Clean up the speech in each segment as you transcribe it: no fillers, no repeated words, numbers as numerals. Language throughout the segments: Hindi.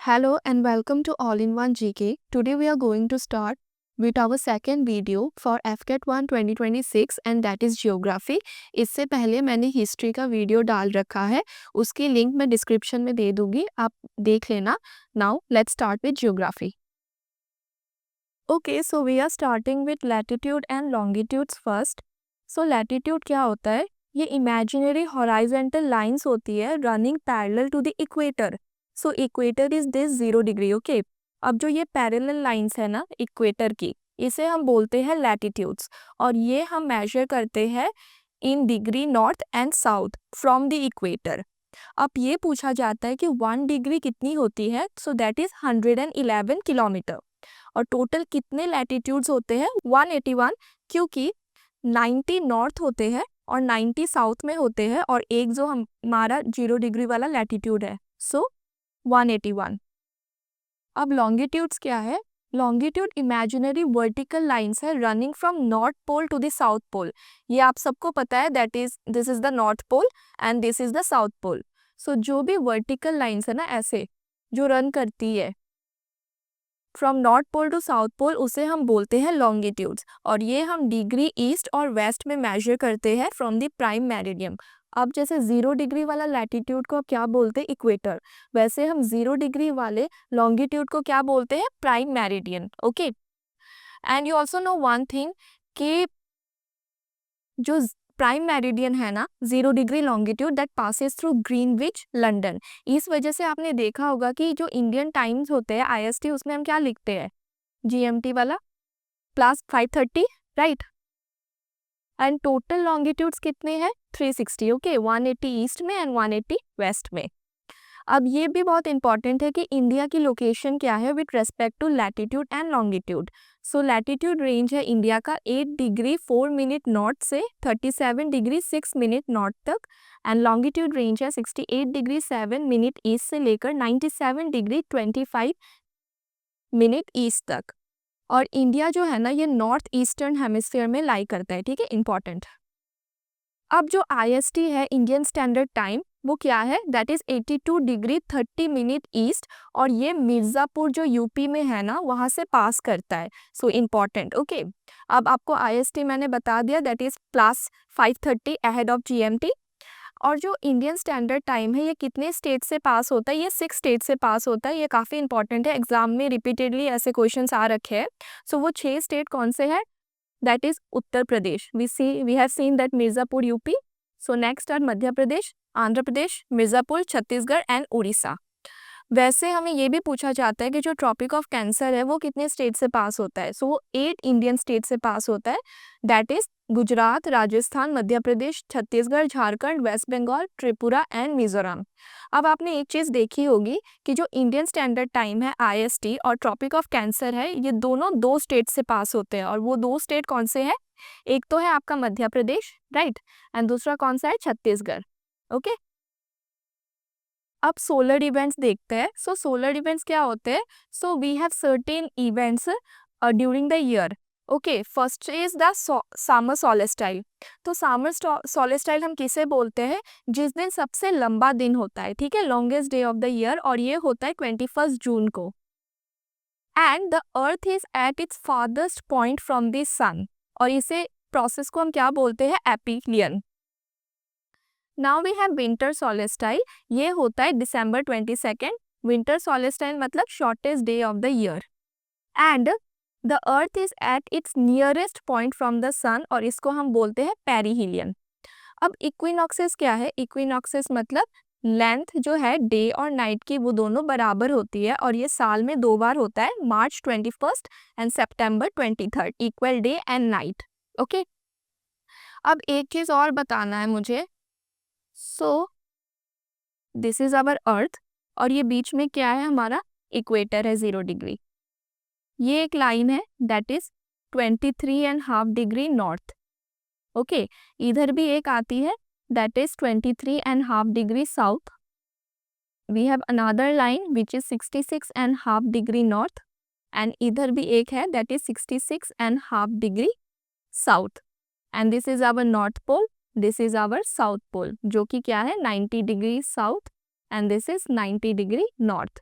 Hello and welcome to All-in-One GK. Today we are going to start with our second video for FCAT 1 2026 and that is Geography. इससे पहले मैंने हिस्ट्री का वीडियो डाल रखा है, उसकी लिंक मैं डिस्क्रिप्शन में दे दूंगी, आप देख लेना. Now let's start with Geography. Okay, so we are starting with latitude and longitudes first. So latitude क्या होता है? ये imaginary horizontal lines होती है running parallel to the equator. So equator is this 0 degree. Okay, अब जो ये पैरेलल लाइंस है ना इक्वेटर की, इसे हम बोलते हैं लैटिट्यूड्स और ये हम मेजर करते हैं in degree north and south from the equator. अब ये पूछा जाता है कि 1 डिग्री कितनी होती है, सो दैट इज 111 किलोमीटर. और टोटल कितने लैटिट्यूड्स होते हैं? 181, क्योंकि 90 नॉर्थ होते हैं और 90 साउथ में होते हैं और एक जो हमारा 0 डिग्री वाला लैटिट्यूड है, सो 181. अब लॉन्गिट्यूड्स क्या है? लॉन्गिट्यूड इमेजिनरी वर्टिकल लाइंस है running from north pole to the south pole. ये आप सबको पता है, that is this is the north pole and this is the south pole. So जो भी वर्टिकल लाइंस है ना ऐसे जो रन करती है from north pole to south pole, उसे हम बोलते हैं लॉन्गिट्यूड्स और ये हम डिग्री ईस्ट और वेस्ट में मेजर करते हैं फ्रॉम द प्राइम मेरिडियन. अब जैसे 0 डिग्री वाला लैटिट्यूड को क्या बोलते हैं? इक्वेटर. वैसे हम 0 डिग्री वाले लॉन्गिट्यूड को क्या बोलते हैं? Prime meridian. Okay, and you also know one thing कि जो प्राइम मेरिडियन है ना 0 degree longitude that passes through Greenwich London. इस वजह से आपने देखा होगा कि जो इंडियन टाइम्स होते हैं IST, उसमें हम क्या लिखते हैं? GMT वाला plus 530, right. And total longitudes कितने हैं? 360. ओके, 180 ईस्ट में एंड 180 वेस्ट में. अब ये भी बहुत इंपॉर्टेंट है कि इंडिया की लोकेशन क्या है with respect to latitude and longitude. So latitude range है इंडिया का 8 डिग्री 4 मिनट नॉर्थ से 37 डिग्री 6 मिनट नॉर्थ तक एंड लॉन्गिट्यूड रेंज है 68 डिग्री 7 मिनट ईस्ट से लेकर 97 डिग्री 25 मिनट ईस्ट तक. और इंडिया जो है ना ये नॉर्थ ईस्टर्न हेमिस्फीयर में लाई करता है. ठीक है, इंपॉर्टेंट. अब जो IST है इंडियन स्टैंडर्ड टाइम, वो क्या है? That is 82 degree 30 minute east और ये मिर्ज़ापुर जो यूपी में है ना वहाँ से पास करता है. So important. ओके, अब आपको IST मैंने बता दिया, that is plus 530 ahead of GMT. और जो इंडियन स्टैंडर्ड टाइम है ये कितने स्टेट से पास होता है? ये 6 स्टेट से पास होता है. ये काफ़ी इंपॉर्टेंट है, एग्जाम में रिपीटेडली ऐसे क्वेश्चंस आ रखे हैं. सो वो 6 स्टेट कौन से हैं? That is Uttar Pradesh. We have seen that Mirzapur UP. So next are Madhya Pradesh, Andhra Pradesh, Mirzapur, Chhattisgarh and Orissa. वैसे हमें ये भी पूछा जाता है कि जो ट्रॉपिक ऑफ कैंसर है वो कितने स्टेट से पास होता है? सो वो 8 इंडियन स्टेट से पास होता है. That is Gujarat, Rajasthan, Madhya Pradesh, Chhattisgarh, Jharkhand, West Bengal, Tripura and Mizoram. अब आपने एक चीज़ देखी होगी कि जो इंडियन स्टैंडर्ड टाइम है IST और ट्रॉपिक ऑफ कैंसर है, ये दोनों 2 स्टेट से पास होते हैं. और वो 2 स्टेट कौन से हैं? एक तो है आपका मध्य प्रदेश, राइट, एंड दूसरा कौन सा है? छत्तीसगढ़. ओके, अब सोलर इवेंट्स देखते हैं. सो सोलर इवेंट्स क्या होते हैं? So we have certain events during the year. Okay, first is the summer solstice. तो समर सोलेस्टाइल हम किसे बोलते हैं? जिस दिन सबसे लंबा दिन होता है. ठीक है, longest day of the year, और ये होता है 21 जून को. And the earth is at its farthest point from the sun, और इसे प्रोसेस को हम क्या बोलते हैं? Aphelion. Now we have winter solstice. ये होता है December 22. विंटर सोलेस्टाइल मतलब shortest day of the year. And the earth is at its nearest point from the sun, और इसको हम बोलते हैं पेरिहीलियन. अब इक्विनॉक्सेस क्या है? इक्विनॉक्सेस मतलब लेंथ जो है डे और नाइट की वो दोनों बराबर होती है, और ये साल में 2 बार होता है, March 21 and September 23, equal day and night. Okay, अब एक चीज और बताना है मुझे. So this is our earth, और ये बीच में क्या है? हमारा इक्वेटर है 0 डिग्री. ये एक लाइन है that is 23.5 degree north. Okay, इधर भी एक आती है that is 23.5 degree south. We have another line which is 66.5 degree north, and इधर भी एक है that is 66.5 degree south. And this is our north pole, this is our south pole, जो कि क्या है? 90 degree south, and this is 90 degree north.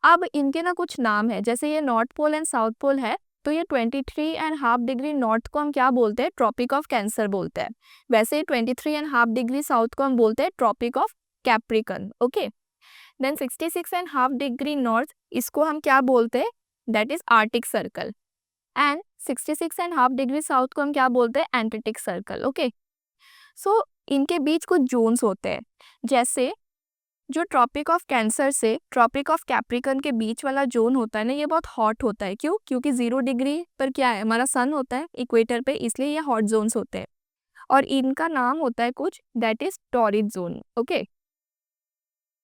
अब इनके ना कुछ नाम है, जैसे ये north pole and south pole है, तो ये 23.5 डिग्री नॉर्थ को हम क्या बोलते हैं, ट्रॉपिक ऑफ कैंसर बोलते हैं। वैसे 23.5 डिग्री साउथ को हम बोलते हैं tropic of capricorn. Okay, then 66.5 degree north, इसको हम क्या बोलते हैं, that is arctic circle. And 66.5 degree south को हम क्या बोलते हैं, एंटार्क्टिक सर्कल। ओके, सो इनके बीच कुछ जोन्स होते हैं, जैसे जो ट्रॉपिक ऑफ कैंसर से ट्रॉपिक ऑफ कैप्रिकन के बीच वाला जोन होता है ना, ये बहुत हॉट होता है। क्यों? क्योंकि 0 डिग्री पर क्या है, हमारा सन होता है इक्वेटर पे, इसलिए ये हॉट जोन्स होते हैं। और इनका नाम होता है कुछ, that is torrid zone. Okay,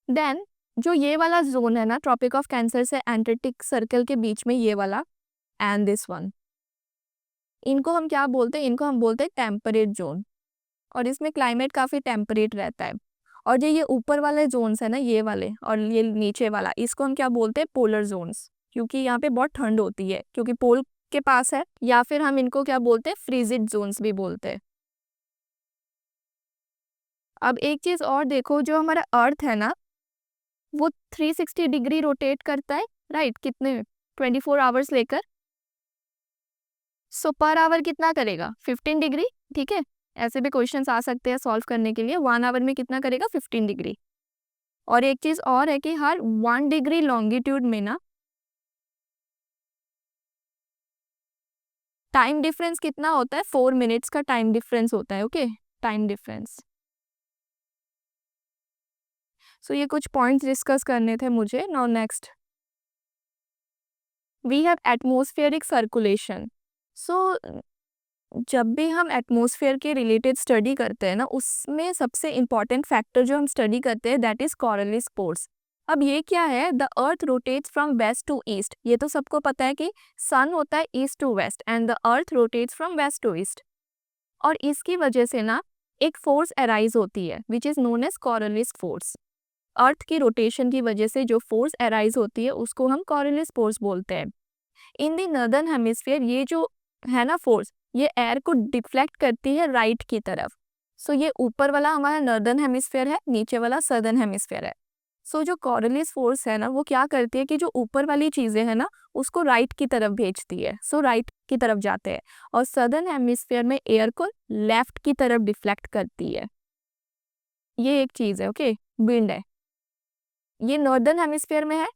then जो ये वाला जोन है ना, ट्रॉपिक ऑफ कैंसर से एंटार्क्टिक सर्कल के बीच में, ये वाला एंड दिस वन, इनको हम क्या बोलते हैं, इनको हम बोलते हैं टेम्परेट जोन। और इसमें क्लाइमेट काफ़ी टेम्परेट रहता है। और जो ये ऊपर वाले जोन्स है ना, ये वाले, और ये नीचे वाला, इसको हम क्या बोलते हैं, पोलर जोन्स, क्योंकि यहाँ पे बहुत ठंड होती है, क्योंकि पोल के पास है। या फिर हम इनको क्या बोलते हैं, फ्रीजिड जोन्स भी बोलते हैं। अब एक चीज़ और देखो, जो हमारा अर्थ है ना, वो 360 डिग्री रोटेट करता है, राइट? कितने, 24 आवर्स लेकर। सो पर आवर कितना करेगा, 15 डिग्री। ठीक है, ऐसे भी क्वेश्चंस आ सकते हैं सॉल्व करने के लिए। 1 आवर में कितना करेगा, 15 डिग्री। और एक चीज और है कि हर 1 डिग्री लॉन्गिट्यूड में ना टाइम डिफरेंस कितना होता है, 4 मिनट्स का टाइम डिफरेंस होता है। Okay, time difference. सो ये कुछ पॉइंट्स डिस्कस करने थे मुझे। Now next, we have atmospheric circulation. So जब भी हम एटमॉस्फेयर के रिलेटेड स्टडी करते हैं ना, उसमें सबसे इम्पॉर्टेंट फैक्टर जो हम स्टडी करते हैं, दैट इज कोरल स्पोर्स। अब ये क्या है, the earth rotates from west to east. ये तो सबको पता है कि सन होता है east to west and the earth rotates from west to east. और इसकी वजह से ना एक फोर्स अराइज होती है which is known as Coriolis force. Earth की रोटेशन की वजह से जो फोर्स अराइज होती है, उसको हम कोरलिस फोर्स बोलते हैं। इन द नॉर्दर्न हेमिस्फीयर, ये जो है ना फोर्स, ये एयर को डिफ्लेक्ट करती है राइट की तरफ। सो ये ऊपर वाला हमारा नॉर्दर्न हेमिस्फीयर है, नीचे वाला सदर्न हेमिस्फीयर है। सो जो कोरलिस फोर्स है ना, वो क्या करती है कि जो ऊपर वाली चीजें है ना, उसको राइट की तरफ भेजती है। सो राइट की तरफ जाते हैं। और सदर्न हेमिस्फीयर में एयर को लेफ्ट की तरफ डिफ्लेक्ट करती है। ये एक चीज है। ओके, विंड है, ये नॉर्दर्न हेमिस्फीयर में है।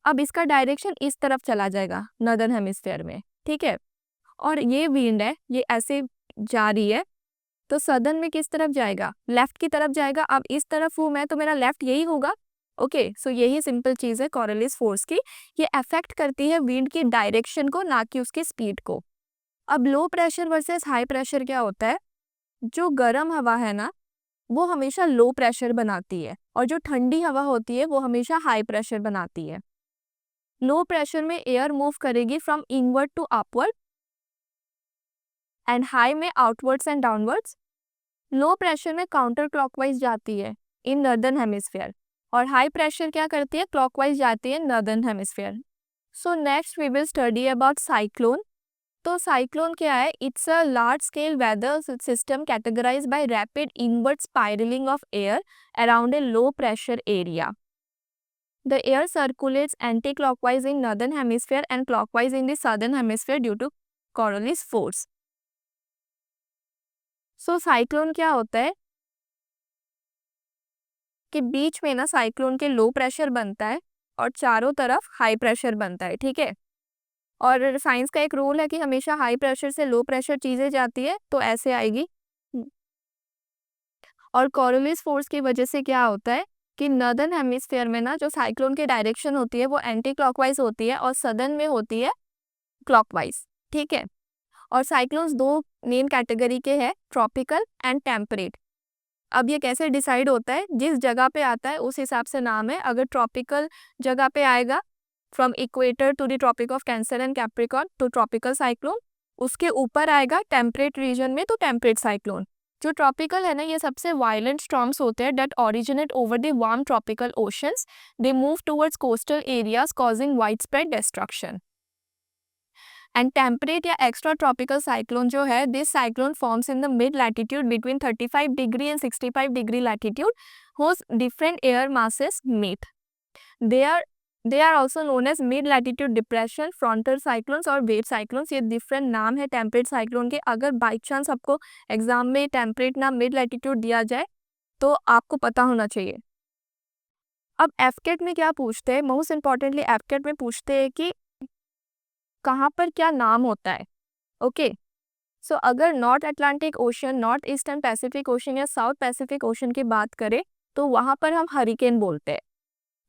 अब इसका डायरेक्शन इस तरफ चला जाएगा नॉर्दर्न हेमिस्फीयर में। ठीक है, और ये विंड है, ये ऐसे जा रही है, तो सदर्न में किस तरफ जाएगा, लेफ्ट की तरफ जाएगा। अब इस तरफ हूं मैं, तो मेरा लेफ्ट यही होगा। ओके, सो यही सिंपल चीज है कोरलिस फोर्स की। ये अफेक्ट करती है विंड की डायरेक्शन को, ना कि उसकी स्पीड को। अब low pressure versus high pressure क्या होता है, जो गर्म हवा है ना, वो हमेशा लो प्रेशर बनाती है, और जो ठंडी हवा होती है वो हमेशा हाई प्रेशर बनाती है। लो प्रेशर में एयर मूव करेगी from inward to upward and high में outwards and downwards. Low pressure में काउंटर क्लॉकवाइज जाती है इन नॉर्दर्न हेमिस्फीयर, और हाई प्रेशर क्या करती है, क्लॉकवाइज जाती है northern hemisphere. So next we will study about cyclone. तो साइक्लोन क्या है, it's a large scale weather system categorised by rapid inward spiralling of air around a low pressure area. The air circulates anti-clockwise in northern hemisphere and clockwise in the southern hemisphere due to Coriolis force. So cyclone क्या होता है कि बीच में ना साइक्लोन के लो प्रेशर बनता है और चारों तरफ हाई प्रेशर बनता है। ठीक है, और साइंस का एक रूल है कि हमेशा हाई प्रेशर से लो प्रेशर चीजें जाती है, तो ऐसे आएगी। और कोरियोलिस फोर्स की वजह से क्या होता है कि नॉर्दर्न हेमिस्फीयर में ना जो साइक्लोन की डायरेक्शन होती है वो एंटी क्लॉकवाइज होती है, और सदर्न में होती है क्लॉकवाइज। ठीक है, और साइक्लोन्स दो मेन कैटेगरी के हैं, ट्रॉपिकल एंड टेम्परेट। अब ये कैसे डिसाइड होता है, जिस जगह पे आता है उस हिसाब से नाम है। अगर ट्रॉपिकल जगह पे आएगा, from equator to the tropic of cancer and capricorn, तो ट्रॉपिकल साइक्लोन। उसके ऊपर आएगा टेम्परेट रीजन में, तो टेम्परेट साइक्लोन। जो ट्रॉपिकल है ना, ये सबसे वायलेंट स्टॉर्म्स होते हैं that originate over the warm tropical oceans. They move towards coastal areas causing wide spread destruction. And temperate या एक्स्ट्रा ट्रॉपिकल साइक्लोन जो है, this cyclone forms in the mid latitude between 35 degree and 65 degree latitude, whose different air masses meet. They are they are also known as mid latitude depression, frontal cyclones और वेव साइक्लोन्स। ये डिफरेंट नाम है टेम्परेट साइक्लोन के। अगर बाई चांस आपको एग्जाम में टेम्परेट ना मिड लैटिट्यूड दिया जाए तो आपको पता होना चाहिए। अब एफकेट में क्या पूछते हैं, मोस्ट इंपॉर्टेंटली एफकेट में पूछते हैं कि कहाँ पर क्या नाम होता है। ओके, सो अगर north Atlantic ocean, north eastern Pacific ocean या साउथ पैसिफिक ओशन की बात करें तो वहाँ पर हम हरिकेन बोलते हैं।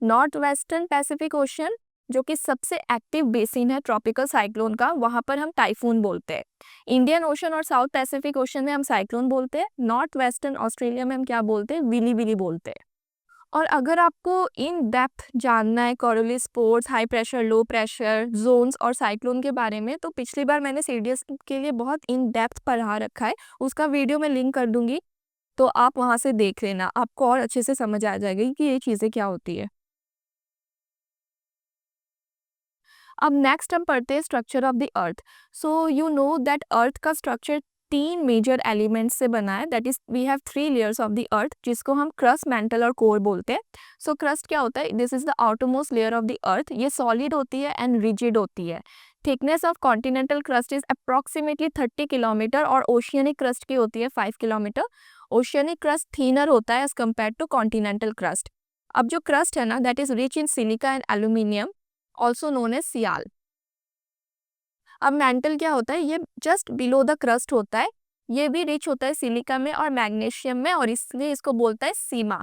नॉर्थ वेस्टर्न पैसिफिक ओशन जो कि सबसे एक्टिव बेसिन है ट्रॉपिकल साइक्लोन का, वहाँ पर हम टाइफून बोलते हैं। इंडियन ओशन और साउथ पैसिफिक ओशन में हम साइक्लोन बोलते हैं। नॉर्थ वेस्टर्न ऑस्ट्रेलिया में हम क्या बोलते हैं, विली विली बोलते हैं। और अगर आपको इन डेप्थ जानना है कोरोली स्पोर्ट्स, high pressure, low pressure zones और साइक्लोन के बारे में, तो पिछली बार मैंने सीडीएस के लिए बहुत इन डेप्थ पढ़ा रखा है, उसका वीडियो मैं लिंक कर दूंगी, तो आप वहाँ से देख लेना, आपको और अच्छे से समझ आ जाएगी कि ये चीज़ें क्या होती है। अब नेक्स्ट हम पढ़ते हैं structure of the earth. So you know that earth का स्ट्रक्चर 3 मेजर एलिमेंट्स से बना है, that is we have 3 layers of the earth, जिसको हम क्रस्ट, मैंटल और कोर बोलते हैं। सो क्रस्ट क्या होता है, this is the outermost layer of the अर्थ। ये सॉलिड होती है एंड रिजिड होती है। Thickness of continental crust is approximately 30 kilometre और ओशियनिक क्रस्ट की होती है 5 किलोमीटर। ओशियनिक क्रस्ट थीनर होता है as compare to continental crust. अब जो क्रस्ट है ना, that is rich in silica and aluminium, also known as sial. अब मैंटल क्या होता है, ये जस्ट बिलो द क्रस्ट होता है, ये भी रिच होता है सिलिका में और मैग्नीशियम में, और इसलिए इसको बोलता है सीमा।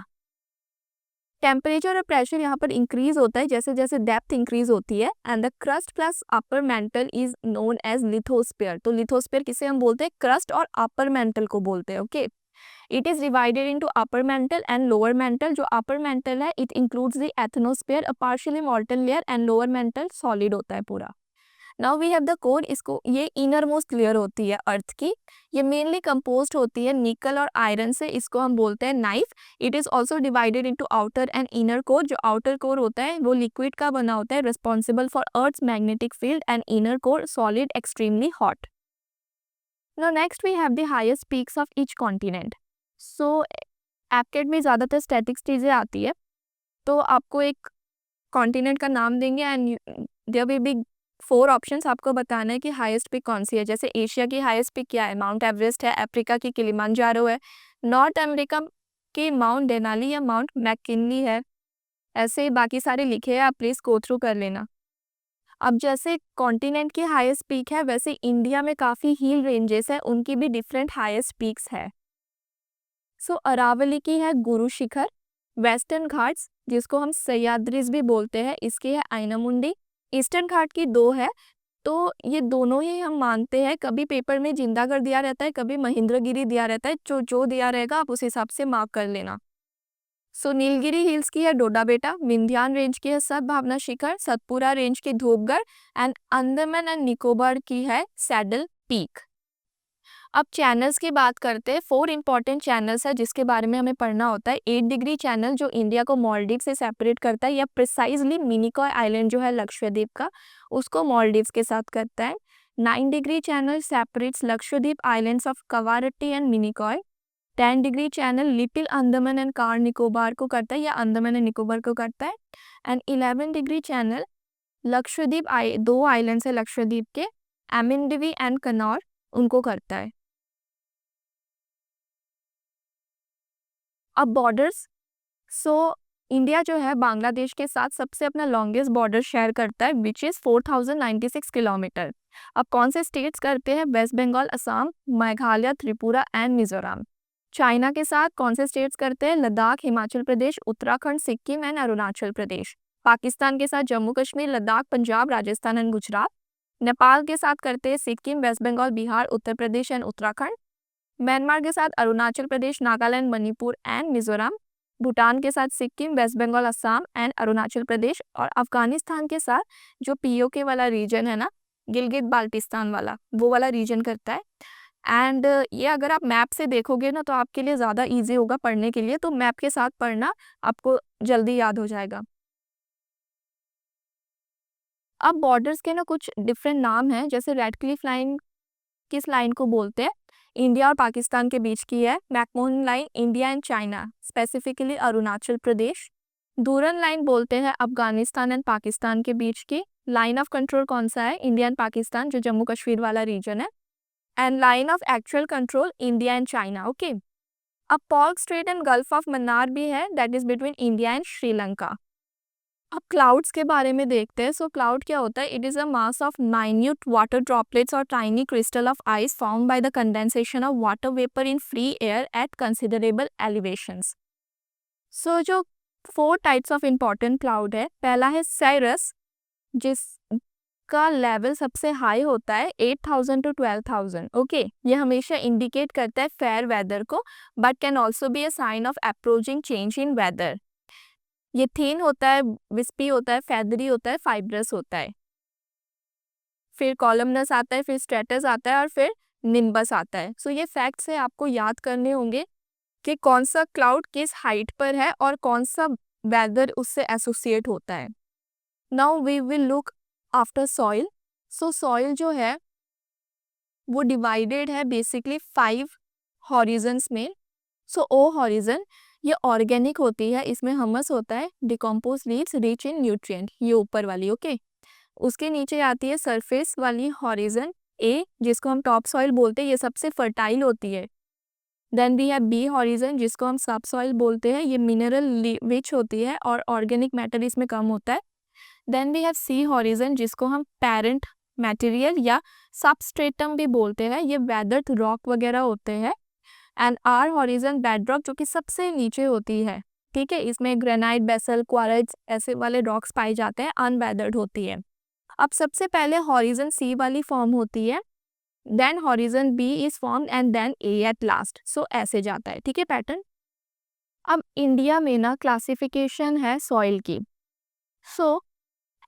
टेम्परेचर और प्रेशर यहाँ पर इंक्रीज होता है जैसे जैसे डेप्थ इंक्रीज होती है, and the crust plus upper mantle is known as lithosphere. तो लिथोस्फीयर किसे हम बोलते हैं, क्रस्ट और अपर मेंटल को बोलते हैं। Okay, it is divided into upper mantle and lower mantle. जो अपर मेंटल है, it includes the asthenosphere, a partially molten layer, and lower mantle solid होता है पूरा। Now we have the core, इसको ये इनर मोस्ट लेयर होती है अर्थ की। ये मेनली कंपोज्ड होती है निकल और आयरन से, इसको हम बोलते हैं nife. It is also divided into outer and inner core. जो आउटर कोर होता है वो लिक्विड का बना होता है, responsible for earth's magnetic field, and inner core solid extremely hot. Now next we have the highest peaks of each continent. So एप्केट में ज़्यादातर स्टैटिक्स चीज़ें आती है, तो आपको एक कॉन्टिनेंट का नाम देंगे and there will be 4 options, आपको बताना है कि हाईएस्ट पीक कौन सी है। जैसे एशिया की हाईएस्ट पीक क्या है, माउंट एवरेस्ट है। अफ्रीका की किलिमांजारो है। नॉर्थ अमेरिका की माउंट डेनाली या माउंट मैककिनली है। ऐसे ही बाकी सारे लिखे हैं, आप प्लीज गो थ्रू कर लेना। अब जैसे कॉन्टिनेंट की हाईएस्ट पीक है, वैसे इंडिया में काफ़ी हिल रेंजेस है, उनकी भी डिफरेंट हाईएस्ट पीक्स है। सो अरावली की है गुरु शिखर। वेस्टर्न घाट्स जिसको हम सह्याद्रीज भी बोलते हैं, इसकी है आयनामुंडी। ईस्टर्न घाट की 2 है, तो ये दोनों ही हम मानते हैं। कभी पेपर में जिंदागढ़ दिया रहता है, कभी महेंद्रगिरी दिया रहता है, जो जो दिया रहेगा आप उस हिसाब से मार्क कर लेना। सो नीलगिरी हिल्स की है डोडा बेटा। विंध्यान रेंज की है सद्भावना शिखर। सतपुरा रेंज की धूपगढ़, एंड अंडमान एंड निकोबार की है सैडल पीक। अब चैनल्स की बात करते हैं। 4 इंपॉर्टेंट चैनल्स है जिसके बारे में हमें पढ़ना होता है। 8 डिग्री चैनल जो इंडिया को मालदीव से सेपरेट करता है, या प्रिसाइजली मिनिकॉय आइलैंड जो है लक्षद्वीप का, उसको मालदीव्स के साथ करता है। 9 degree channel separates Lakshadweep islands of Kavaratti and Minicoy. 10 degree channel little Andaman and car Nicobar को करता है, या अंडमान एंड निकोबार को करता है। And 11 degree channel Lakshadweep 2 islands है लक्षद्वीप के, एमिंडवी एंड कनौर, उनको करता है। अब बॉर्डर्स, सो इंडिया जो है बांग्लादेश के साथ सबसे अपना लॉन्गेस्ट बॉर्डर शेयर करता है, विच इज़ 4096 किलोमीटर। अब कौन से स्टेट्स करते हैं, वेस्ट बंगाल, असम, मेघालय, त्रिपुरा एंड मिजोरम। चाइना के साथ कौन से स्टेट्स करते हैं, लद्दाख, हिमाचल प्रदेश, उत्तराखंड, सिक्किम एंड अरुणाचल प्रदेश। पाकिस्तान के साथ जम्मू कश्मीर, लद्दाख, पंजाब, राजस्थान एंड गुजरात। नेपाल के साथ करते हैं सिक्किम, वेस्ट बंगाल, बिहार, उत्तर प्रदेश एंड उत्तराखंड। म्यांमार के साथ अरुणाचल प्रदेश, नागालैंड, मणिपुर एंड मिजोरम। भूटान के साथ सिक्किम, वेस्ट बंगाल, असम एंड अरुणाचल प्रदेश। और अफगानिस्तान के साथ जो पीओके वाला रीजन है ना, गिलगित बाल्टिस्तान वाला, वो वाला रीजन करता है। एंड ये अगर आप मैप से देखोगे ना तो आपके लिए ज़्यादा इजी होगा पढ़ने के लिए, तो मैप के साथ पढ़ना, आपको जल्दी याद हो जाएगा। अब बॉर्डर्स के ना कुछ डिफरेंट नाम हैं, जैसे रेड क्लिफ लाइन किस लाइन को बोलते हैं, इंडिया और पाकिस्तान के बीच की है। McMahon line India and China, specifically Arunachal Pradesh. Durand line बोलते हैं अफगानिस्तान एंड पाकिस्तान के बीच की। लाइन ऑफ कंट्रोल कौन सा है? इंडिया एंड पाकिस्तान, जो जम्मू कश्मीर वाला रीजन है। And line of actual control India and China. Okay, अब Palk strait and gulf of Mannar भी है, that is between India and Sri Lanka. अब क्लाउड्स के बारे में देखते हैं। सो क्लाउड क्या होता है? It is a mass of minute water droplets और tiny crystal of ice formed by the condensation of water vapour in free air at considerable elevations. So जो 4 टाइप्स ऑफ इंपॉर्टेंट क्लाउड है, पहला है साइरस, जिसका लेवल सबसे हाई होता है 8,000 to 12,000। ओके, ये हमेशा इंडिकेट करता है फेयर वेदर को, but can also be a sign of approaching change in weather. ये थिन होता है, विस्पी होता है, फेदरी होता है, फाइब्रस होता है। फिर कॉलमनस आता है, फिर स्ट्रेटस आता है और फिर निम्बस आता है। सो ये फैक्ट्स है, आपको याद करने होंगे कि कौन सा क्लाउड किस हाइट पर है और कौन सा वेदर उससे एसोसिएट होता है। Now we will look after soil. So soil जो है वो डिवाइडेड है बेसिकली 5 हॉरिजन्स में। सो ओ हॉरिजन ये ऑर्गेनिक होती है, इसमें हमस होता है, decompose leaves rich in nutrient, ये ऊपर वाली। ओके, उसके नीचे आती है सरफेस वाली हॉरिजन ए, जिसको हम टॉप सॉइल बोलते हैं, ये सबसे फर्टाइल होती है। Then we have B horizon, जिसको हम सब सॉइल बोलते हैं, ये मिनरल रिच होती है और ऑर्गेनिक मैटर इसमें कम होता है। Then we have C horizon, जिसको हम पेरेंट मटेरियल या सबस्ट्रेटम भी बोलते हैं, ये वेदर्ड रॉक वगैरह होते हैं। एंड आर हॉरिजन बेडरॉक, जो कि सबसे नीचे होती है। ठीक है, इसमें ग्रेनाइट, बेसल, क्वार्ट्ज ऐसे वाले रॉक्स पाए जाते हैं, अनवेदर्ड होती है। अब सबसे पहले हॉरिजन सी वाली फॉर्म होती है, then horizon B is form and then A at last. So ऐसे जाता है। ठीक है पैटर्न। अब इंडिया में ना क्लासिफिकेशन है सॉइल की। सो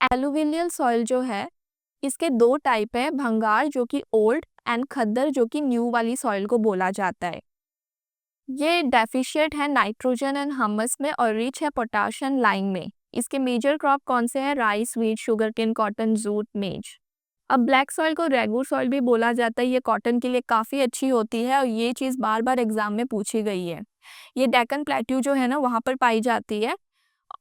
एलुवियल सॉइल जो है, इसके 2 टाइप है, भंगार जो कि ओल्ड एंड खद्दर जो कि न्यू वाली सॉइल को बोला जाता है। ये डेफिशिएंट है नाइट्रोजन एंड हम्मस में और रिच है पोटाशियम लाइम में। इसके मेजर क्रॉप कौन से हैं? Rice, wheat, sugarcane, cotton, jute, मेज। अब ब्लैक सॉइल को रेगुर सॉइल भी बोला जाता है, ये कॉटन के लिए काफ़ी अच्छी होती है और ये चीज़ बार बार एग्जाम में पूछी गई है। ये डेक्कन प्लेट्यू जो है ना, वहाँ पर पाई जाती है।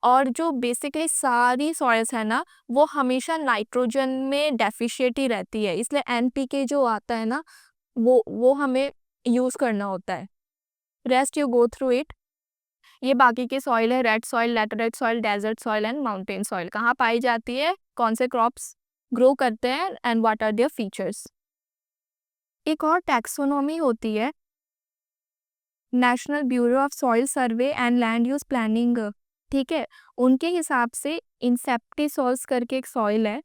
और जो बेसिकली सारी सॉइल्स है ना, वो हमेशा नाइट्रोजन में डेफिशिएंट ही रहती है, इसलिए एनपीके जो आता है ना, वो हमें यूज़ करना होता है। Rest you go through it. ये बाकी के सॉइल है, red soil, laterite soil, desert soil and mountain soil. कहाँ पाई जाती है, कौन से क्रॉप्स ग्रो करते हैं and what are their features. एक और टैक्सोनॉमी होती है, national bureau of soil survey and land use planning. ठीक है, उनके हिसाब से इंसेप्टिसॉल्स करके एक सॉइल है,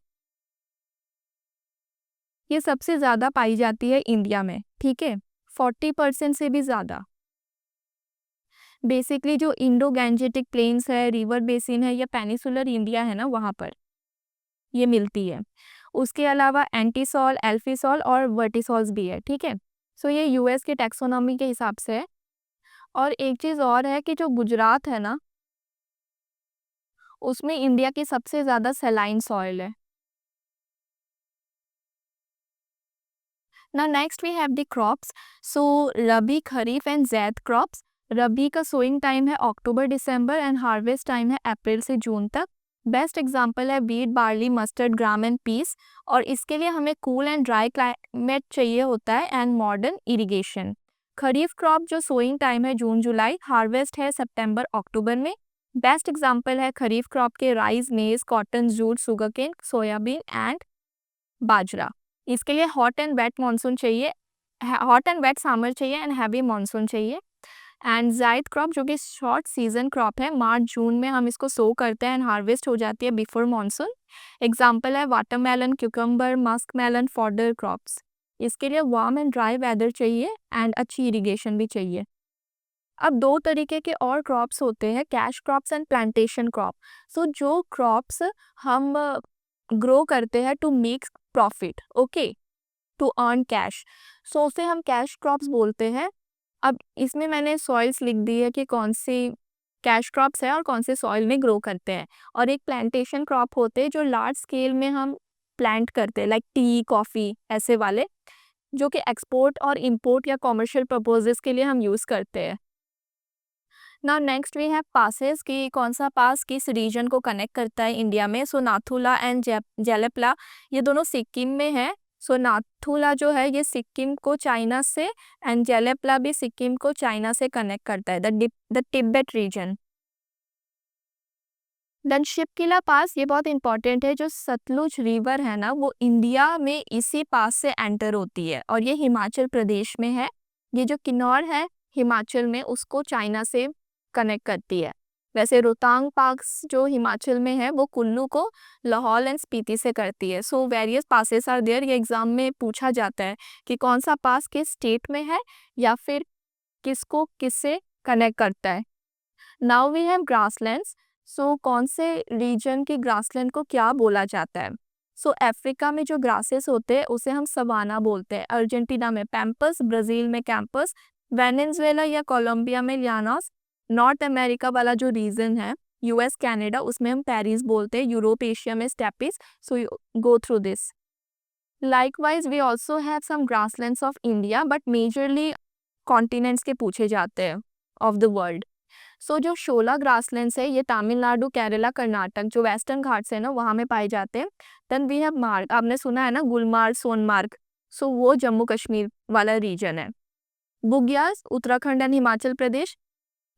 ये सबसे ज़्यादा पाई जाती है इंडिया में। ठीक है, 40% से भी ज़्यादा। बेसिकली जो इंडो गैंजेटिक प्लेन्स है, रिवर बेसिन है या पेनिसुलर इंडिया है ना, वहाँ पर ये मिलती है। उसके अलावा एंटीसॉल, एल्फिसॉल और वर्टिसॉल्स भी है। ठीक है, सो ये यूएस के टैक्सोनॉमी के हिसाब से है। और एक चीज़ और है कि जो गुजरात है ना, उसमें इंडिया की सबसे ज़्यादा सैलाइन सॉइल है। Now next we have the crops. So rabi, kharif and zaid crops. Rabi का सोइंग टाइम है October December and harvest time है अप्रैल से जून तक। बेस्ट एग्जांपल है wheat, barley, mustard, gram and peas. और इसके लिए हमें कूल एंड ड्राई क्लाइमेट चाहिए होता है and modern irrigation. Kharif crop जो सोइंग टाइम है जून जुलाई, हार्वेस्ट है सितंबर अक्टूबर में। बेस्ट एग्जांपल है खरीफ क्रॉप के rice, maize, cotton, jute, sugarcane, soybean and bajra. इसके लिए हॉट एंड वेट मानसून चाहिए, हॉट एंड वेट समर चाहिए एंड हैवी मानसून चाहिए। एंड जायद क्रॉप जो कि शॉर्ट सीजन क्रॉप है, मार्च जून में हम इसको सो करते हैं एंड हार्वेस्ट हो जाती है बिफोर मानसून। एग्जांपल है watermelon, cucumber, musk melon, fodder crops. इसके लिए वार्म एंड ड्राई वेदर चाहिए एंड अच्छी इरिगेशन भी चाहिए। अब 2 तरीके के और क्रॉप्स होते हैं, cash crops and plantation crop. So जो क्रॉप्स हम ग्रो करते हैं to make profit, okay, to earn cash, so उसे हम कैश क्रॉप्स बोलते हैं। अब इसमें मैंने सॉइल्स लिख दी है कि कौन सी कैश क्रॉप्स है और कौन से सॉइल में ग्रो करते हैं। और एक प्लांटेशन क्रॉप होते हैं जो लार्ज स्केल में हम प्लांट करते हैं, लाइक टी, कॉफ़ी ऐसे वाले, जो कि एक्सपोर्ट और इंपोर्ट या कॉमर्शियल पर्पसेस के लिए हम यूज़ करते हैं। Now next we have passes कि कौन सा पास किस रीजन को कनेक्ट करता है इंडिया में. सो नाथुला एंड जेलेपला ये दोनों सिक्किम में है. सो नाथुला जो है ये सिक्किम को चाइना से एंड जेलेपला भी सिक्किम को चाइना से कनेक्ट करता है, the Tibet region. Then Shipki La pass ये बहुत इंपॉर्टेंट है. जो सतलुज रिवर है ना वो इंडिया में इसी पास से एंटर होती है और ये हिमाचल प्रदेश में है. ये जो किन्नौर है हिमाचल में उसको चाइना से कनेक्ट करती है. वैसे रोहतांग पास जो हिमाचल में है वो कुल्लू को लाहौल एंड स्पीति से करती है. So various passes are there. ये एग्जाम में पूछा जाता है कि कौन सा पास किस स्टेट में है या फिर किसको किससे कनेक्ट करता है. Now we have grasslands. So कौन से रीजन की ग्रासलैंड को क्या बोला जाता है. सो अफ्रीका में जो ग्रासेस होते हैं उसे हम सवाना बोलते हैं. अर्जेंटीना में पैम्पस, ब्राज़ील में कैंपस, वेनेजुएला या कोलंबिया में ल्यानोस. नॉर्थ अमेरिका वाला जो रीजन है यूएस कनाडा उसमें हम पेरिस बोलते हैं. यूरोप एशिया में steppes. So go through this. Likewise we also have some grasslands of India but majorly continents के पूछे जाते हैं ऑफ द वर्ल्ड. सो जो शोला ग्रासलैंड्स है ये तमिलनाडु, केरला, कर्नाटक जो वेस्टर्न घाट्स है ना वहाँ में पाए जाते हैं. देन वी हैव मार्ग. आपने सुना है ना गुलमार्ग, सोनमार्ग. सो वो जम्मू कश्मीर वाला रीजन है. Bugyal Uttarakhand and Himachal Pradesh.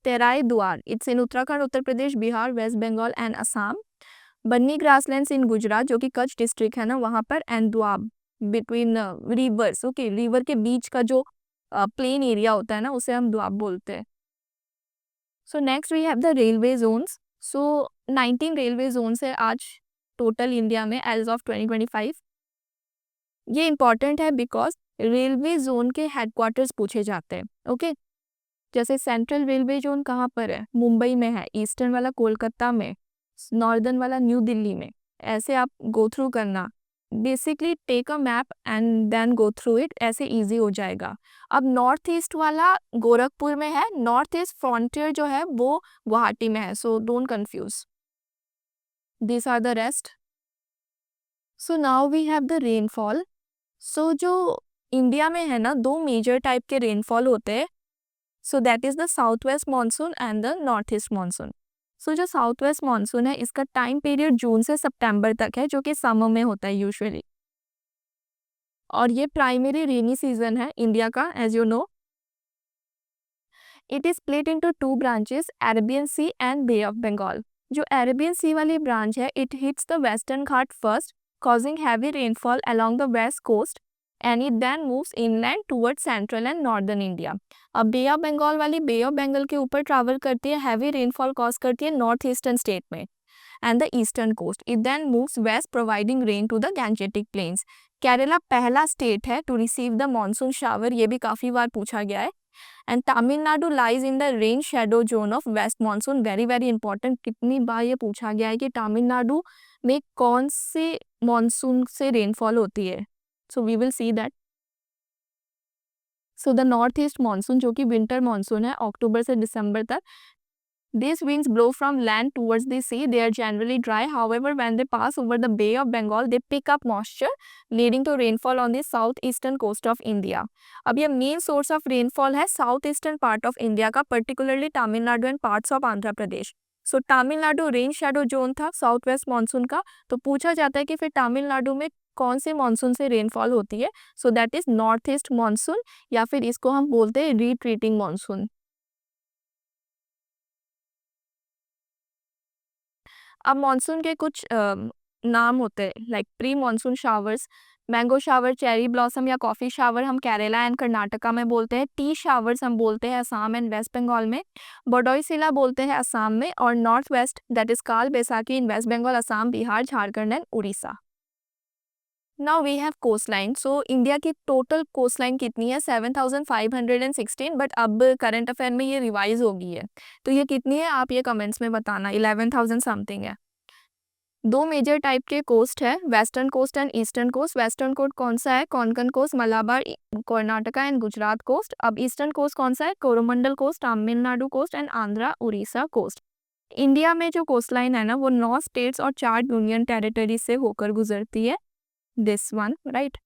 Terai Duar it's in Uttarakhand, Uttar Pradesh, Bihar, west Bengal and Assam. Banni grasslands in Gujarat जो कि कच्छ डिस्ट्रिक्ट है ना वहाँ पर. And Doab between rivers. Okay, river के बीच का जो प्लेन एरिया होता है ना उसे हम दुआब बोलते हैं. So next we have the railway zones. So 19 railway zones है आज टोटल इंडिया में एज ऑफ 2025. ये इंपॉर्टेंट है बिकॉज रेलवे जोन के हेडक्वार्टर्स पूछे जाते हैं. ओके, जैसे सेंट्रल रेलवे जोन कहाँ पर है, मुंबई में है. ईस्टर्न वाला कोलकाता में, नॉर्दर्न वाला न्यू दिल्ली में. ऐसे आप गो थ्रू करना. Basically take a map and then go through it, ऐसे इजी हो जाएगा. अब नॉर्थ ईस्ट वाला गोरखपुर में है. नॉर्थ ईस्ट फ्रंटियर जो है वो गुवाहाटी में है. So don't confuse. This are the rest. So now we have the rainfall. So जो इंडिया में है ना दो मेजर टाइप के रेनफॉल होते हैं. So that is the south west monsoon and the north east monsoon. So जो साउथ वेस्ट मानसून है इसका टाइम पीरियड जून से सितंबर तक है जो कि समर में होता है यूजुअली. और ये प्राइमरी रेनी सीजन है इंडिया का as you know. It is split into two branches, Arabian sea and bay of Bengal. जो अरेबियन सी वाली ब्रांच है it hits the western Ghat first causing heavy rainfall along the west coast and it then moves inland towards central and northern India. अब बे ऑफ बंगाल वाली बे ऑफ बंगाल के ऊपर ट्रैवल करती है, हैवी रेनफॉल कॉज करती है नॉर्थ ईस्टर्न स्टेट में and the eastern coast. It then moves west providing rain to the Gangetic plains. Kerala पहला स्टेट है to receive the monsoon shower. ये भी काफ़ी बार पूछा गया है. And Tamil Nadu lies in the rain shadow zone of west monsoon. Very very important. कितनी बार ये पूछा गया है कि तमिलनाडु में कौन से मॉनसून से रेनफॉल होती है. So we will see that. So the north east monsoon जो कि विंटर मानसून है अक्टूबर से दिसंबर तक. These winds blow from land towards the sea. They are generally dry. However, when they pass over the Bay of Bengal, they pick up moisture, leading to rainfall on the southeastern coast of India. अब ये मेन सोर्स ऑफ रेनफॉल है south eastern part of India का, particularly Tamil Nadu and parts of Andhra Pradesh. So Tamil Nadu rain shadow zone था साउथ वेस्ट मानसून का. तो पूछा जाता है कि फिर तमिलनाडु में कौन से मानसून से रेनफॉल होती है. सो that is north east monsoon या फिर इसको हम बोलते हैं रिट्रीटिंग मानसून. अब मानसून के कुछ नाम होते हैं like pre monsoon showers. Mango shower, cherry blossom या कॉफ़ी शावर हम केरला एंड कर्नाटका में बोलते हैं. टी शावर्स हम बोलते हैं असम एंड वेस्ट बंगाल में. बडोईसिला बोलते हैं असम में. और north west that is Kal Baisakhi in west Bengal, Assam, Bihar, Jharkhand and Orissa. Now we have coast line. So India की टोटल कोस्ट लाइन कितनी है 7516. बट अब करंट अफेयर में ये रिवाइज हो गई है. तो ये कितनी है आप ये कमेंट्स में बताना. 11,000 समथिंग है. दो मेजर टाइप के कोस्ट है, western coast and eastern coast. Western coast कौन सा है, Konkan coast, Malabar, Karnataka and Gujarat coast. अब ईस्टर्न कोस्ट कौन सा है, Coromandel coast, Tamil Nadu coast and Andhra Orissa coast. India में जो कोस्ट लाइन है ना वो 9 स्टेट्स और 4 यूनियन टेरिटरी से होकर गुजरती है. This one right.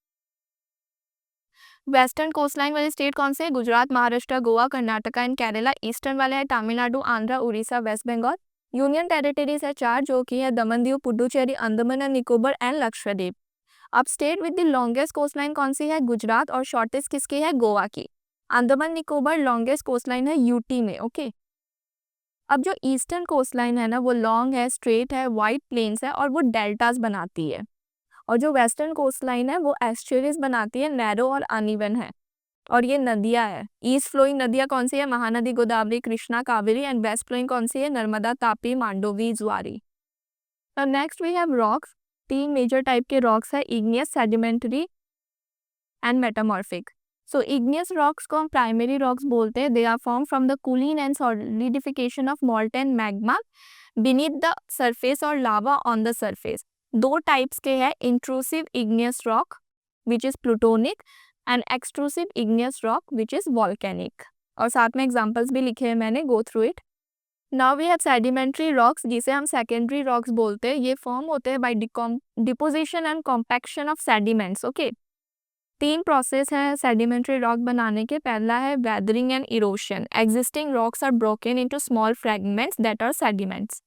Western coastline वाले स्टेट कौन से? गुजरात, महाराष्ट्र, गोवा, कर्नाटका एंड केरला। ईस्टर्न वाले हैं Tamil Nadu, Andhra, Orissa, west Bengal. Union territories है 4 जो कि है दमन दीव, पुडुचेरी, अंडमान एंड निकोबार एंड लक्षद्वीप। अब state with the longest coastline कौन सी है? गुजरात, और शॉर्टेस्ट किसकी है? गोवा की। अंडमान निकोबार लॉन्गेस्ट कोस्टलाइन है यूटी में। ओके। अब जो ईस्टर्न कोस्टलाइन है ना वो लॉन्ग है, स्ट्रेट है, वाइड प्लेन्स है और वो डेल्टास बनाती है। और जो वेस्टर्न कोस्टलाइन है वो एस्चुरीज बनाती है, नैरो और अनइवन है। और ये नदियां है, ईस्ट फ्लोइंग नदियां कौन सी है? Mahanadi, Godavari, Krishna, Kaveri. And west flowing कौन सी है? नर्मदा, तापी, मांडोवी, ज्वारी। अब next we have rocks. 3 major type के रॉक्स है, igneous, sedimentary and metamorphic. So igneous rocks को हम प्राइमरी रॉक्स बोलते हैं। They are form from the cooling and solidification of molten magma beneath the surface और lava on the surface. 2 types के हैं, intrusive igneous rock which is plutonic and extrusive igneous rock which is volcanic. और साथ में एग्जांपल्स भी लिखे हैं मैंने, go through it. Now we have sedimentary rocks जिसे हम सेकेंडरी रॉक्स बोलते हैं। ये फॉर्म होते हैं by deposition and compaction of sediments. Okay. 3 process है सेडिमेंट्री रॉक बनाने के। पहला है weathering and erosion. Existing rocks are broken into small fragments that are sediments.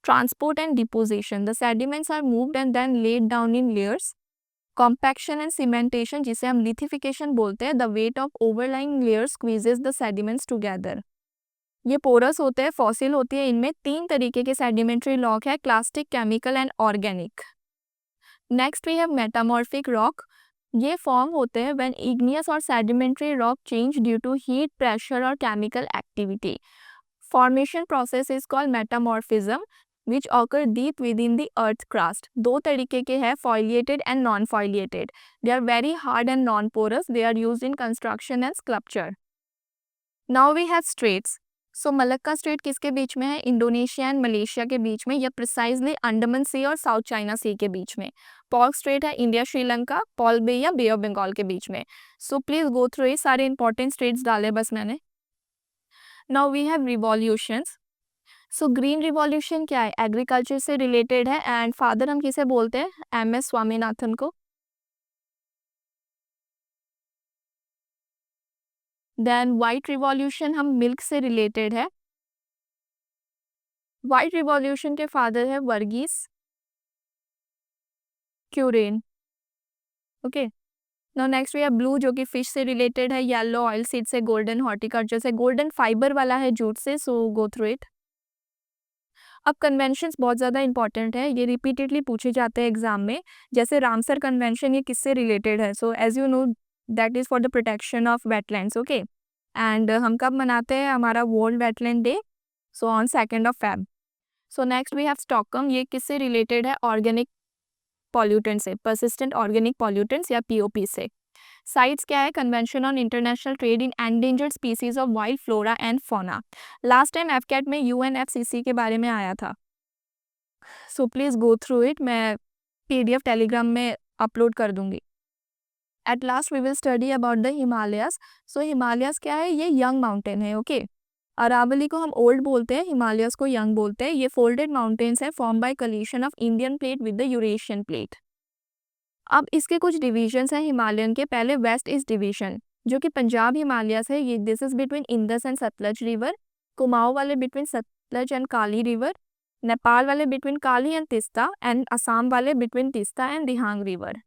Transport and deposition. The sediments are moved and then laid down in layers. Compaction and cementation जिसे हम lithification बोलते हैं. The weight of overlying layers squeezes the sediments together. ये पोरस होते हैं, फॉसिल होती है। इनमें 3 तरीके के सेडिमेंट्री रॉक है, clastic, chemical and organic. Next we have metamorphic rock. ये फॉर्म होते हैं व्हेन इग्नियस और sedimentary rock change due to heat, pressure और chemical activity. Formation process is called metamorphism which occur deep within the earth crust. 2 तरीके के हैं, foliated and non-foliated. They are very hard and non-porous. They are used in construction and sculpture. Now we have straits. So Malacca strait किसके बीच में है? इंडोनेशिया एंड मलेशिया के बीच में, या प्रिसाइजली अंडमान सी और साउथ चाइना सी के बीच में। पॉर्क स्ट्रेट है इंडिया श्रीलंका, पॉल बे या बे ऑफ बंगाल के बीच में। सो प्लीज गो थ्रू ये सारे इंपॉर्टेंट स्ट्रेट्स डाले बस मैंने। Now we have revolutions. So green revolution क्या है? एग्रीकल्चर से रिलेटेड है एंड फादर हम किसे बोलते हैं? एम.एस. स्वामीनाथन को। देन वाइट रिवॉल्यूशन हम मिल्क से रिलेटेड है। वाइट रिवॉल्यूशन के फादर है Verghese Kurien. Okay. Now next we have blue जो कि फिश से रिलेटेड है, येलो ऑयल सीड से, गोल्डन हॉर्टिकल्चर से, गोल्डन फाइबर वाला है जूट से। So go through it. अब कन्वेंशंस बहुत ज़्यादा इंपॉर्टेंट है, ये रिपीटेडली पूछे जाते हैं एग्जाम में। जैसे रामसर कन्वेंशन, ये किससे रिलेटेड है? So as you know that is for the protection of wetlands. Okay. And हम कब मनाते हैं हमारा world wetland day? So on 2 Feb। So next we have Stockholm. ये किससे रिलेटेड है? ऑर्गेनिक पॉल्यूटेंट से, परसिस्टेंट ऑर्गेनिक पॉल्यूटेंट्स या पीओपी से। साइट्स क्या है? Convention on international trade in endangered species of wild flora and fauna. Last time एफकेट में यूएनएफसीसी के बारे में आया था। So please go through it. मैं पीडीएफ टेलीग्राम में अपलोड कर दूंगी। At last we will study about the Himalayas. So Himalayas क्या है? ये यंग माउंटेन है। ओके। अरावली को हम ओल्ड बोलते हैं, हिमालयास को यंग बोलते हैं। ये फोल्डेड माउंटेन्स है form by collision of Indian plate with the Eurasian plate. अब इसके कुछ डिवीजन्स हैं हिमालयन के। पहले वेस्ट ईस्ट डिवीजन जो कि पंजाब हिमालयास है, ये this is between Indus and Sutlej river. Kumaon वाले between Sutlej and Kali river. Nepal वाले between Kali and Teesta, and Assam वाले between Teesta and Dihang river.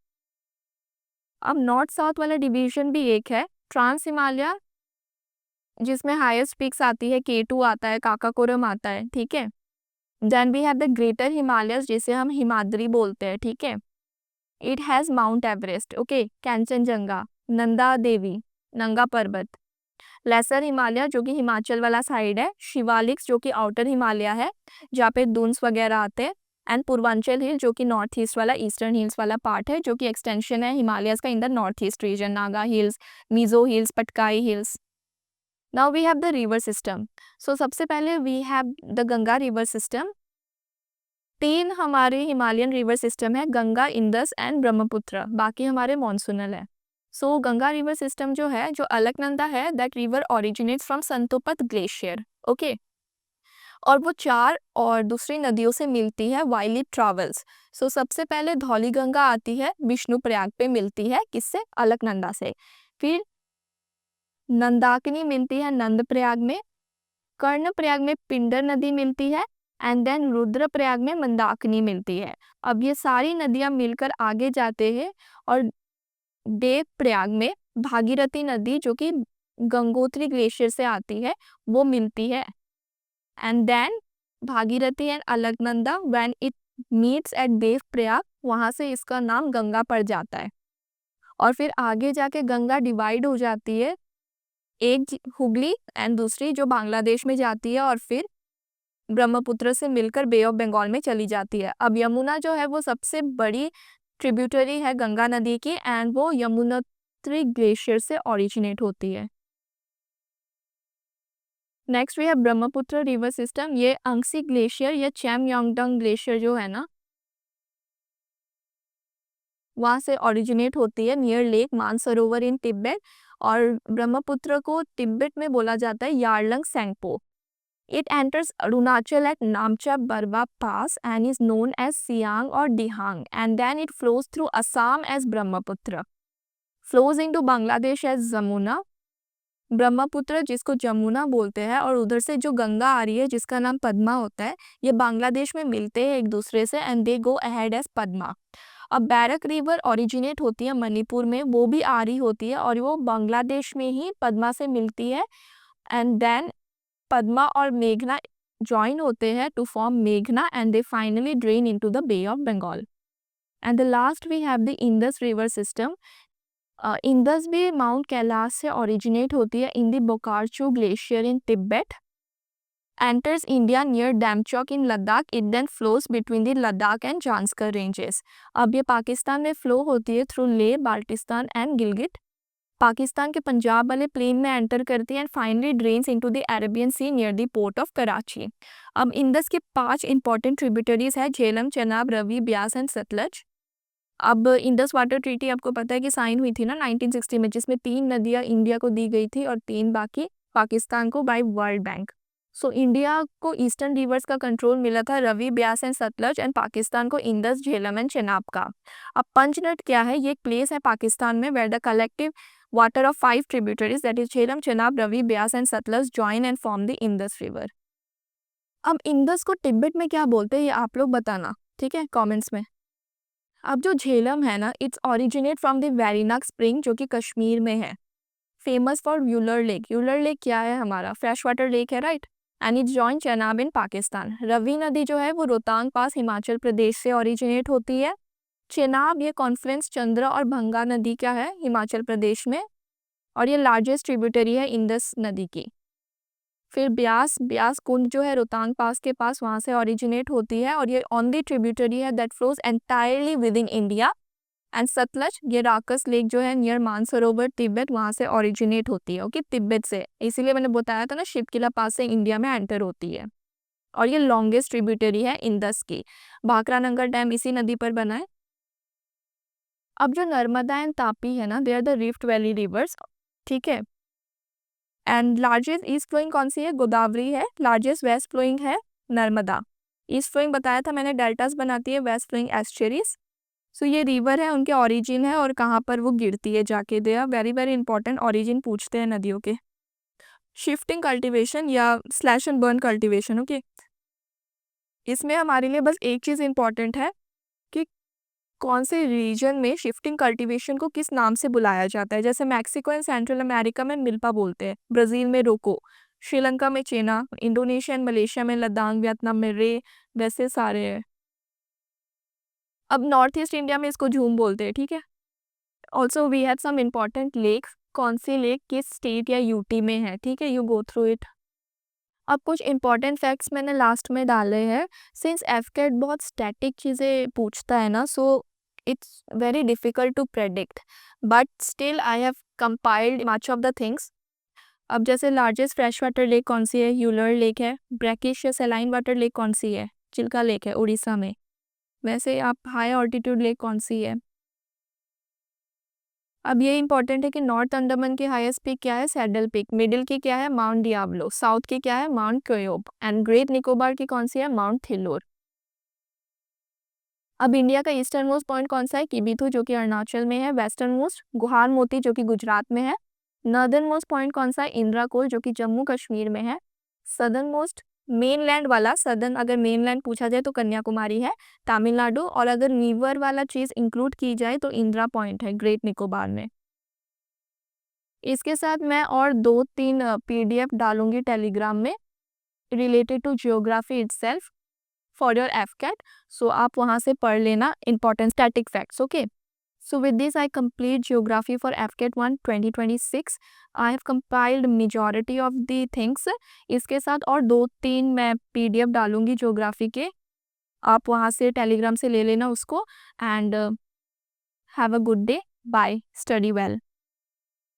अब नॉर्थ साउथ वाला डिवीजन भी एक है, ट्रांस हिमालय, जिसमें हाईएस्ट पीक्स आती है, K2 आता है, काकाकोरम आता है। ठीक है। Then we have the greater Himalayas जिसे हम हिमाद्री बोलते हैं। ठीक है। It has mount Everest, okay, Kanchenjunga, Nanda Devi, Nanga Parbat. Laser Himalaya जो कि हिमाचल वाला साइड है, शिवालिक्स जो कि आउटर हिमालय है जहाँ पे दून्स वगैरह आते हैं, एंड पूर्वांचल हिल जो कि नॉर्थ ईस्ट वाला, ईस्टर्न हिल्स वाला पार्ट है, जो कि एक्सटेंशन है हिमालयस का in the north east region, Naga hills, Mizo hills, Patkai hills. Now we have the river system. So सबसे पहले we have the Ganga river system. 3 हमारे हिमालयन रिवर सिस्टम है, गंगा, इंदस एंड ब्रह्मपुत्र। बाकी हमारे मॉनसूनल है। सो गंगा रिवर सिस्टम जो है, जो अलकनंदा है, that river originates from Satopanth glacier. Okay. और वो 4 और दूसरी नदियों से मिलती है वाइल इट ट्रैवल्स। सो सबसे पहले धौली गंगा आती है, विष्णुप्रयाग पे मिलती है, किससे? अलकनंदा से। फिर नंदाकिनी मिलती है नंदप्रयाग में, कर्णप्रयाग में पिंडर नदी मिलती है, एंड देन रुद्रप्रयाग में मंदाकिनी मिलती है। अब ये सारी नदियां मिलकर आगे जाते हैं और देवप्रयाग में भागीरथी नदी जो कि गंगोत्री ग्लेशियर से आती है वो मिलती है, and then Bhagirathi and Alaknanda when it meets at Devprayag, वहां से इसका नाम गंगा पड़ जाता है। और फिर आगे जाके गंगा डिवाइड हो जाती है, एक हुगली एंड दूसरी जो बांग्लादेश में जाती है और फिर ब्रह्मपुत्र से मिलकर बे ऑफ बंगाल में चली जाती है। अब यमुना जो है वो सबसे बड़ी ट्रिब्यूटरी है गंगा नदी की, एंड वो यमुनोत्री ग्लेशियर से ओरिजिनेट होती है। नेक्स्ट वी है ब्रह्मपुत्र रिवर सिस्टम। ये अंगसी ग्लेशियर या चैमयांगडंग ग्लेशियर जो है ना वहां से ओरिजिनेट होती है नियर लेक मानसरोवर इन तिब्बत, और ब्रह्मपुत्र को तिब्बत में बोला जाता है यारलंग सेंगपो। It enters Arunachal at Namcha Barwa Pass and is known as Siang or Dihang, and then it flows through Assam as Brahmaputra. Flows into Bangladesh as Jamuna. Brahmaputra जिसको जमुना बोलते हैं और उधर से जो गंगा आ रही है जिसका नाम पद्मा होता है, ये बांग्लादेश में मिलते हैं एक दूसरे से and they go ahead as Padma. अब बैरक रिवर ओरिजिनेट होती है मणिपुर में, वो भी आ रही होती है और वो बांग्लादेश में ही पद्मा से मिलती है, एंड देन पद्मा और मेघना ज्वाइन होते हैं टू फॉर्म मेघना and they finally drain into the bay of Bengal. And the last we have the Indus river system. Indus भी माउंट कैलाश से ओरिजिनेट होती है in the Bokarchu glacier in Tibet, enters India near Damchok in Ladakh. It then flows between the Ladakh and Janskar ranges. अब ये पाकिस्तान में फ्लो होती है थ्रू ले, बाल्टिस्तान एंड गिलगिट, पाकिस्तान के पंजाब वाले प्लेन में एंटर करती है and finally drains into the Arabian sea near the port of Karachi. अब इंडस के 5 इंपॉर्टेंट ट्रिब्यूटरीज है झेलम, चेनाब, रवि, ब्यास एंड सतलज। अब इंडस वाटर ट्रीटी आपको पता है कि साइन हुई थी ना 1960 में, जिसमें 3 नदियां इंडिया को दी गई थी और 3 बाकी पाकिस्तान को by world bank. So India को ईस्टर्न रिवर्स का कंट्रोल मिला था रवि, ब्यास एंड सतलज, एंड पाकिस्तान को इंडस, झेलम एंड चेनाब का। अब पंचनट क्या है? ये एक प्लेस है पाकिस्तान में where the collective water of 5 tributaries that is Jhelum, Chenab, Ravi, Beas and Satluj join and form the Indus River. अब इंडस को तिब्बत में क्या बोलते हैं ये आप लोग बताना, ठीक है, कमेंट्स में। अब जो झेलम है ना, it's originate from the Verinag spring जो कि कश्मीर में है, famous for Wular lake. Wular lake क्या है? हमारा फ्रेश वाटर लेक है, right, and it join Chenab in Pakistan. Ravi नदी जो है वो रोहतांग पास हिमाचल प्रदेश से ओरिजिनेट होती है। चेनाब ये कॉन्फ्लुएंस चंद्रा और भंगा नदी का है हिमाचल प्रदेश में, और ये लार्जेस्ट ट्रिब्यूटरी है इंडस नदी की। फिर ब्यास, ब्यास कुंड जो है रोहतांग पास के पास, वहाँ से ओरिजिनेट होती है और ये ऑन दी ट्रिब्यूटरी है that flows entirely with in India. And Sutlej ये राकस लेक जो है नियर मानसरोवर तिब्बत, वहाँ से ओरिजिनेट होती है, ओके, तिब्बत से, इसीलिए मैंने बताया था ना शिवकिला पास से इंडिया में एंटर होती है, और ये लॉन्गेस्ट ट्रिब्यूटरी है इंडस की। भाखरा नंगर डैम इसी नदी पर बना है। अब जो नर्मदा एंड तापी है ना, they are the rift valley rivers, ठीक है, एंड लार्जेस्ट ईस्ट फ्लोइंग कौन सी है? गोदावरी है। लार्जेस्ट वेस्ट फ्लोइंग है नर्मदा। ईस्ट फ्लोइंग बताया था मैंने, डेल्टास बनाती है, वेस्ट फ्लोइंग एस्चुरीज। सो ये रिवर है, उनके ओरिजिन है और कहाँ पर वो गिरती है जाके, they are very very important, origin पूछते हैं नदियों के। शिफ्टिंग कल्टीवेशन या slash and burn cultivation, okay, इसमें हमारे लिए बस एक चीज़ इंपॉर्टेंट है कि कौन से रीजन में शिफ्टिंग कल्टीवेशन को किस नाम से बुलाया जाता है। जैसे मैक्सिको एंड सेंट्रल अमेरिका में मिल्पा बोलते हैं, ब्राज़ील में रोको, श्रीलंका में चेना, इंडोनेशिया एंड मलेशिया में लद्दाख, वियतनाम में रे, वैसे सारे हैं। अब नॉर्थ ईस्ट इंडिया में इसको झूम बोलते हैं, ठीक है। Also we have some important lakes, कौन सी लेक किस स्टेट या यूटी में है, ठीक है, यू गो थ्रू इट। अब कुछ इंपॉर्टेंट फैक्ट्स मैंने लास्ट में डाले हैं। सिंस एफकेट बहुत स्टैटिक चीज़ें पूछता है ना, so it's very difficult to predict, but still I have compiled much of the things. अब जैसे लार्जेस्ट फ्रेश वाटर लेक कौन सी है? यूलर लेक है। ब्रैकिश या सलाइन वाटर लेक कौन सी है? चिल्का लेक है उड़ीसा में। वैसे आप हाई ऑल्टीट्यूड लेक कौन सी है? अब ये इंपॉर्टेंट है कि नॉर्थ अंडमान की हाईएस्ट पीक क्या है? Saddle peak. मिडिल की क्या है? Mount Diablo. साउथ की क्या है? माउंट क्योयोब। एंड ग्रेट निकोबार की कौन सी है? माउंट थिलोर। अब इंडिया का ईस्टर्न मोस्ट पॉइंट कौन सा है? किबिथु जो कि अरुणाचल में है। वेस्टर्न मोस्ट गुहार मोती जो कि गुजरात में है। नॉर्दर्न मोस्ट पॉइंट कौन सा है? इंद्राकोल जो कि जम्मू कश्मीर में है। सदर्न मोस्ट मेनलैंड वाला, सदर्न अगर मेनलैंड पूछा जाए तो कन्याकुमारी है, तमिलनाडु। और अगर रिवर वाला चीज इंक्लूड की जाए तो इंदिरा पॉइंट है ग्रेट निकोबार में। इसके साथ मैं और 2-3 पीडीएफ डालूंगी टेलीग्राम में related to geography itself for your एफकेट। सो आप वहाँ से पढ़ लेना important static facts. Okay, so with this I complete geography for FCAT 1 2026. I have compiled majority of the things. इसके साथ और 2-3 मैं PDF डालूंगी ज्योग्राफी के, आप वहाँ से टेलीग्राम से ले लेना उसको। And have a good day, bye, study well.